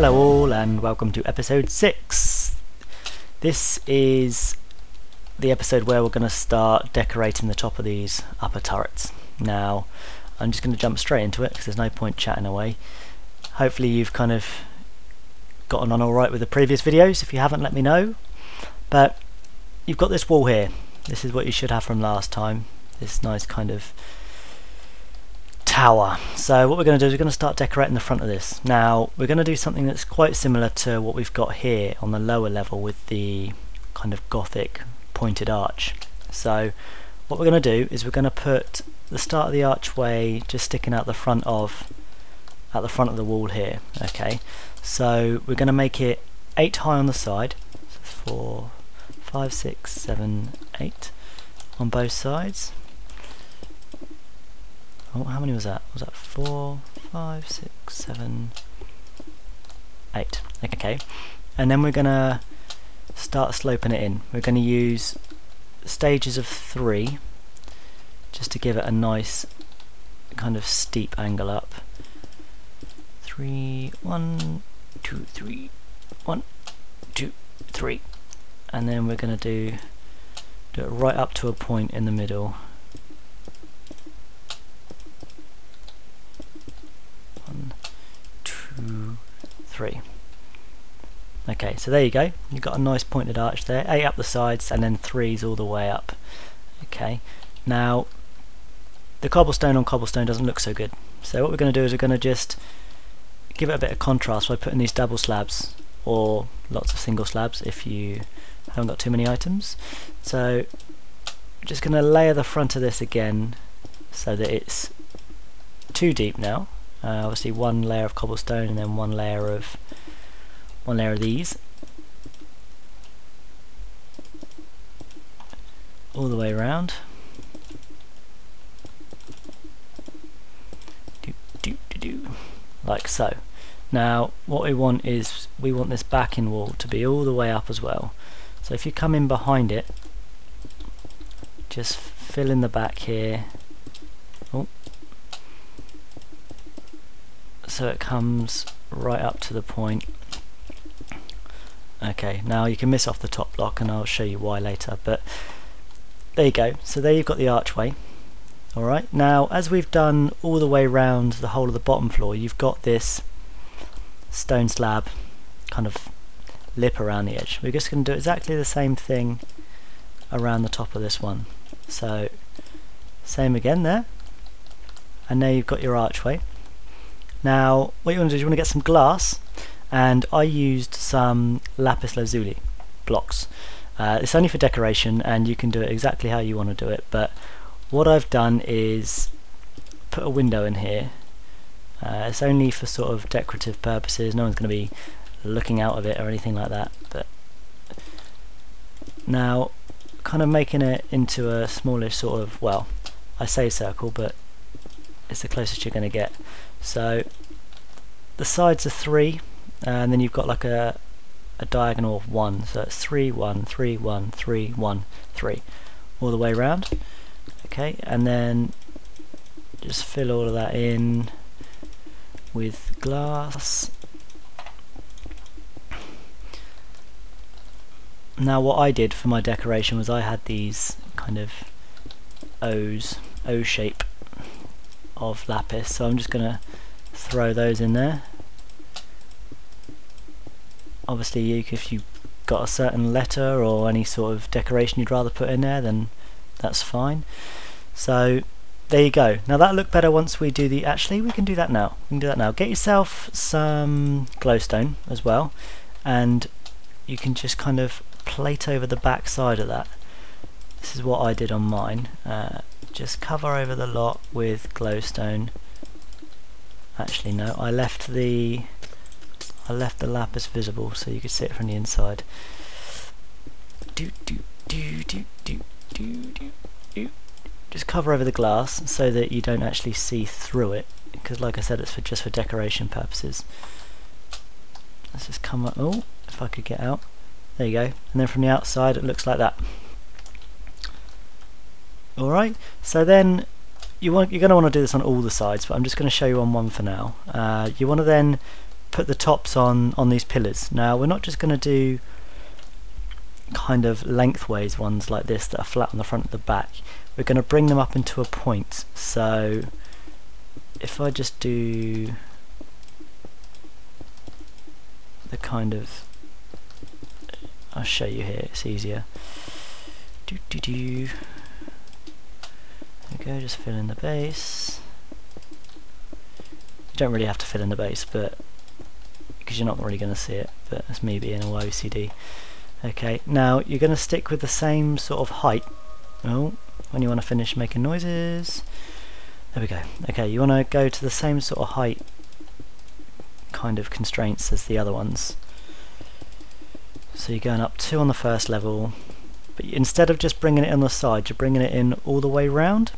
Hello all and welcome to episode 6. This is the episode where we're going to start decorating the top of these upper turrets. Now I'm just going to jump straight into it because there's no point chatting away. Hopefully you've kind of gotten on alright with the previous videos. If you haven't, let me know. But you've got this wall here. This is what you should have from last time. This nice kind of tower. So what we're going to do is we're going to start decorating the front of this. Now we're going to do something that's quite similar to what we've got here on the lower level with the kind of gothic pointed arch. So what we're going to do is we're going to put the start of the archway just sticking out the front of the wall here. Okay, so we're going to make it 8 high on the side. So 4, 5, 6, 7, 8 on both sides. Oh, how many was that? Was that 4, 5, 6, 7, 8? Okay, and then we're going to start sloping it in. We're going to use stages of 3 just to give it a nice kind of steep angle up. 3, 1, 2, 3, 1, 2, 3, and then we're going to do it right up to a point in the middle. 1, 2, 3. Okay, so there you go. You've got a nice pointed arch there. 8 up the sides and then 3s all the way up. Okay, now the cobblestone on cobblestone doesn't look so good. So what we're going to do is we're going to just give it a bit of contrast by putting these double slabs or lots of single slabs if you haven't got too many items. So I'm just going to layer the front of this again so that it's 2 deep now. Obviously 1 layer of cobblestone and then one layer of these all the way around. Like so. Now what we want is we want this backing wall to be all the way up as well. So if you come in behind it, just fill in the back here. Oh. So it comes right up to the point. Okay, now you can miss off the top block and I'll show you why later, but there you go. So there you've got the archway. Alright, now as we've done all the way around the whole of the bottom floor, you've got this stone slab kind of lip around the edge. We're just going to do exactly the same thing around the top of this one. So same again there, and there you've got your archway. Now what you want to do is you want to get some glass, and I used some lapis lazuli blocks. It's only for decoration and you can do it exactly how you want to do it, but what I've done is put a window in here. It's only for sort of decorative purposes. No one's going to be looking out of it or anything like that. But now kind of making it into a smallish sort of, well, I say circle, but it's the closest you're going to get. So the sides are 3, and then you've got like a diagonal of 1, so it's 3, 1, 3, 1, 3, 1, 3 all the way around. Okay, and then just fill all of that in with glass. Now what I did for my decoration was I had these kind of O shape of lapis, so I'm just going to throw those in there. Obviously if you've got a certain letter or any sort of decoration you'd rather put in there, then that's fine. So there you go. Now that'll look better once we do the, actually we can do that now. We can do that now. Get yourself some glowstone as well, and you can just kind of plate over the back side of that. This is what I did on mine. Just cover over the lot with glowstone. Actually no, I left the lapis visible so you could see it from the inside. Just cover over the glass so that you don't actually see through it, because like I said, it's just for decoration purposes. Let's just come up. Oh, if I could get out. There you go. And then from the outside it looks like that. Alright, so then you're going to want to do this on all the sides, but I'm just going to show you on one for now. You want to then put the tops on these pillars. Now we're not just going to do kind of lengthways ones like this that are flat on the front and the back. We're going to bring them up into a point. So if I just do the kind of, I'll show you here, it's easier. There we go, just fill in the base. You don't really have to fill in the base, but because you're not really going to see it, but that's me being all OCD. Okay, now you're going to stick with the same sort of height. Oh, when you want to finish making noises. There we go. Okay, you want to go to the same sort of height kind of constraints as the other ones. So you're going up 2 on the first level, but instead of just bringing it on the side, you're bringing it in all the way round.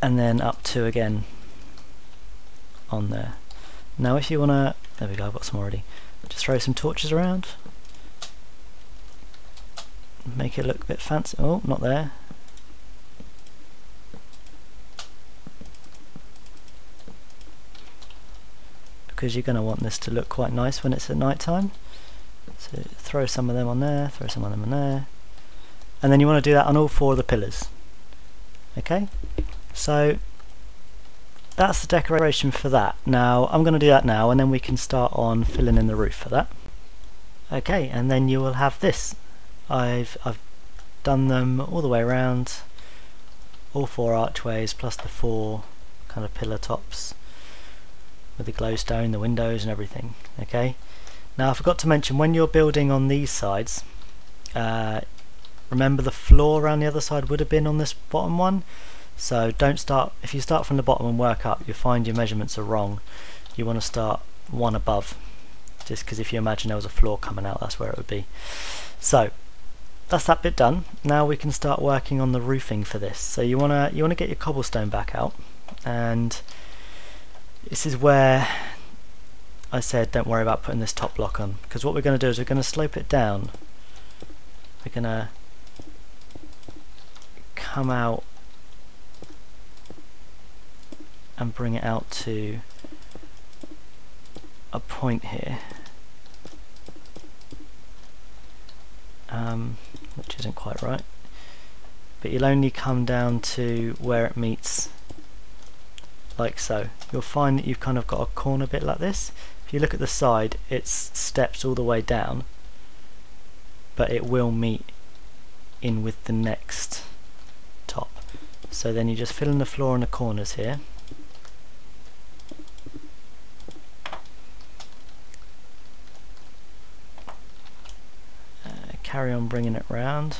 And then up 2 again on there. Now if you want to, there we go, I've got some already. Just throw some torches around. Make it look a bit fancy. Oh, not there. Because you're going to want this to look quite nice when it's at night time. So throw some of them on there, throw some of them on there. And then you want to do that on all 4 of the pillars. Okay? So that's the decoration for that. Now I'm going to do that now, and then we can start on filling in the roof for that. Okay, and then you will have this. I've done them all the way around, all 4 archways plus the 4 kind of pillar tops with the glowstone, the windows and everything. Okay, now I forgot to mention, when you're building on these sides, remember the floor around the other side would have been on this bottom one. So don't start, if you start from the bottom and work up, you'll find your measurements are wrong. You want to start one above, just because if you imagine there was a floor coming out, that's where it would be. So that's that bit done. Now we can start working on the roofing for this. So you wanna get your cobblestone back out, and this is where I said don't worry about putting this top block on, because what we're going to do is we're going to slope it down. We're going to come out and bring it out to a point here, which isn't quite right, but you'll only come down to where it meets like so. You'll find that you've kind of got a corner bit like this. If you look at the side, it's steps all the way down, but it will meet in with the next top. So then you just fill in the floor and the corners here. Carry on bringing it round.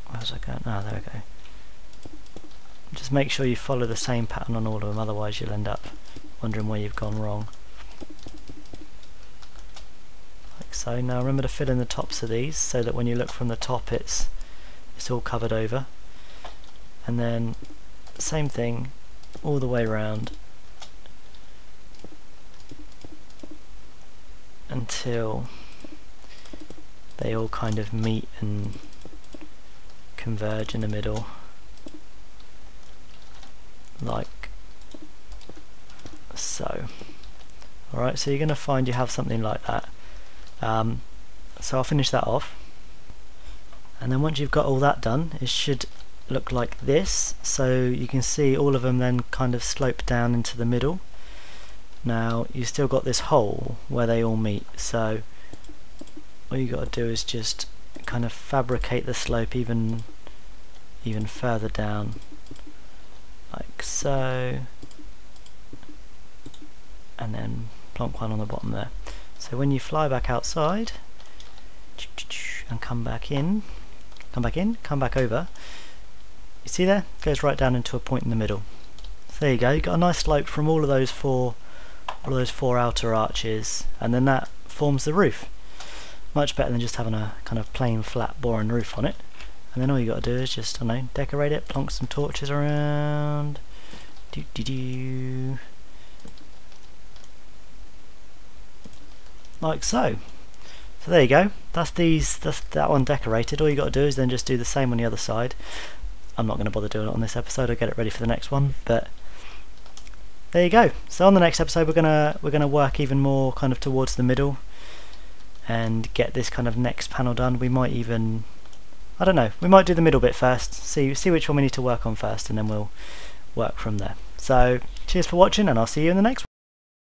Where's I going? Ah, there we go. Just make sure you follow the same pattern on all of them, otherwise you'll end up wondering where you've gone wrong. Like so. Now remember to fill in the tops of these so that when you look from the top it's all covered over. And then same thing all the way around until they all kind of meet and converge in the middle, like so. Alright, so you're going to find you have something like that. So I'll finish that off, and then once you've got all that done, it should look like this. So you can see all of them then kind of slope down into the middle. Now you still got this hole where they all meet, so all you got to do is just kind of fabricate the slope even further down, like so, and then plonk one on the bottom there. So when you fly back outside and come back over, you see there, it goes right down into a point in the middle. So there you go, you've got a nice slope from all of those four outer arches, and then that forms the roof. Much better than just having a kind of plain flat boring roof on it. And then all you got to do is just, I don't know, decorate it, plonk some torches around, like so. So there you go, that's that one decorated. All you got to do is then just do the same on the other side. I'm not going to bother doing it on this episode, I'll get it ready for the next one, but there you go. So on the next episode we're gonna work even more kind of towards the middle and get this kind of next panel done. We might even, I don't know, we might do the middle bit first, see which one we need to work on first, and then we'll work from there. So cheers for watching, and I'll see you in the next one.